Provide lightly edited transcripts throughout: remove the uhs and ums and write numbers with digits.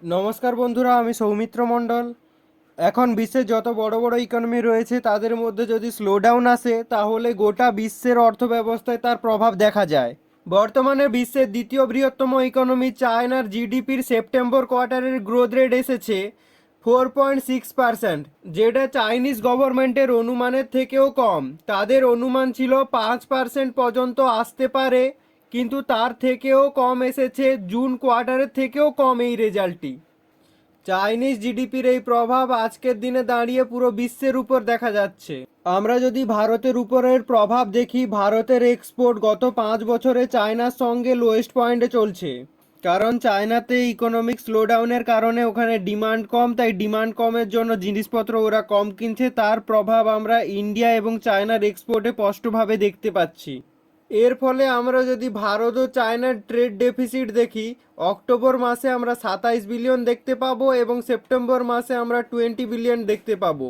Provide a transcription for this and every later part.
নমস্কার বন্ধুরা, আমি সৌমিত্র মণ্ডল। এখন বিশ্বে যত বড় বড় ইকোনমি রয়েছে তাদের মধ্যে যদি স্লোডাউন আসে তাহলে গোটা বিশ্বের অর্থব্যবস্থায় তার প্রভাব দেখা যায়। বর্তমানে বিশ্বের দ্বিতীয় বৃহত্তম ইকোনমি চায়নার জিডিপির সেপ্টেম্বর কোয়ার্টারের গ্রোথ রেট এসেছে 4.6%, যেটা চাইনিজ গভর্নমেন্টের অনুমানের থেকেও কম। তাদের অনুমান ছিল 5% পর্যন্ত আসতে পারে, কিন্তু তার থেকেও কম এসেছে। জুন কোয়ার্টারের থেকেও কম এই রেজাল্টটি। চাইনিজ জিডিপির এই প্রভাব আজকের দিনে দাঁড়িয়ে পুরো বিশ্বের উপর দেখা যাচ্ছে। আমরা যদি ভারতের উপরের প্রভাব দেখি, ভারতের এক্সপোর্ট গত 5 বছরে চায়নার সঙ্গে লোয়েস্ট পয়েন্টে চলছে। কারণ চায়নাতে ইকোনমিক স্লোডাউনের কারণে ওখানে ডিমান্ড কম, তাই ডিমান্ড কমের জন্য জিনিসপত্র ওরা কম কিনছে। তার প্রভাব আমরা ইন্ডিয়া এবং চায়নার এক্সপোর্টে স্পষ্টভাবে দেখতে পাচ্ছি। এর ফলে আমরা যদি ভারত ও চায়নার ট্রেড ডেফিসিট দেখি, অক্টোবর মাসে আমরা 27 বিলিয়ন দেখতে পাবো এবং সেপ্টেম্বর মাসে আমরা 20 বিলিয়ন দেখতে পাবো।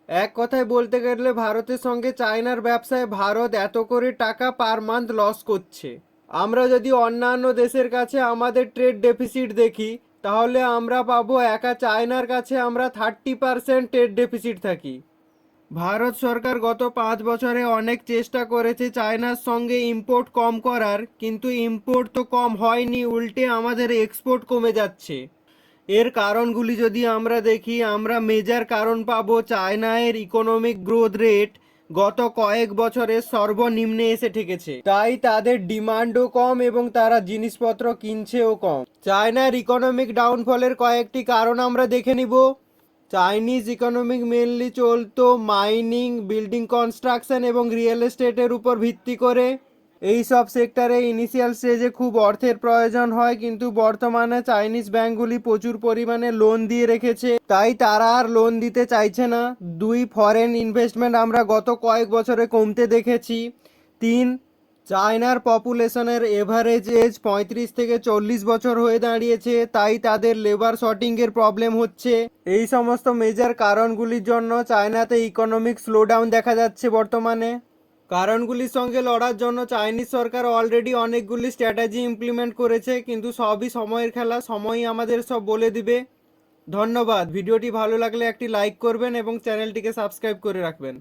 এক কথায় বলতে গেলে ভারতের সঙ্গে চায়নার ব্যবসায় ভারত এত করে টাকা পার মান্থ লস করছে। আমরা যদি অন্যান্য দেশের কাছে আমাদের ট্রেড ডেফিসিট দেখি, তাহলে আমরা পাবো একা চায়নার কাছে আমরা 30% ট্রেড ডেফিসিট থাকি। ভারত সরকার গত 5 বছরে অনেক চেষ্টা করেছে চায়নার সঙ্গে ইম্পোর্ট কম করার, কিন্তু ইম্পোর্ট তো কম হয়নি, উল্টে আমাদের এক্সপোর্ট কমে যাচ্ছে। এর কারণগুলি যদি আমরা দেখি, আমরা মেজর কারণ পাবো চায়নার ইকোনমিক গ্রোথ রেট গত কয়েক বছরে সর্বনিম্নে এসে ঠেকেছে, তাই তাদের ডিমান্ডও কম এবং তারা জিনিসপত্র কিনছেও কম। চায়নার ইকোনমিক ডাউনফলের কয়েকটি কারণ আমরা দেখে নিব। চাইনিজ ইকোনমিক মেনলি চলতো মাইনিং, বিল্ডিং কনস্ট্রাকশন এবং রিয়েল এস্টেটের উপর ভিত্তি করে। এই সব সেক্টরে ইনিশিয়াল স্টেজে খুব অর্থের প্রয়োজন হয়, কিন্তু বর্তমানে চাইনিজ ব্যাংকগুলি প্রচুর পরিমাণে লোন দিয়ে রেখেছে, তাই তারা আর লোন দিতে চাইছে না। দুই, ফরেন ইনভেস্টমেন্ট আমরা গত কয়েক বছরে কমতে দেখেছি। তিন, চায়নার পপুলেশনের এভারেজ এজ 35 থেকে 40 বছর হয়ে দাঁড়িয়েছে, তাই তাদের লেবার শর্টিংয়ের প্রবলেম হচ্ছে। এই সমস্ত মেজর কারণগুলির জন্য চায়নাতে ইকোনমিক স্লোডাউন দেখা যাচ্ছে বর্তমানে। কারণগুলির সঙ্গে লড়ার জন্য চাইনিজ সরকার অলরেডি অনেকগুলি স্ট্র্যাটেজি ইমপ্লিমেন্ট করেছে, কিন্তু সবই সময়ের খেলা, সময়ই আমাদের সব বলে দিবে। ধন্যবাদ। ভিডিওটি ভালো লাগলে একটি লাইক করবেন এবং চ্যানেলটিকে সাবস্ক্রাইব করে রাখবেন।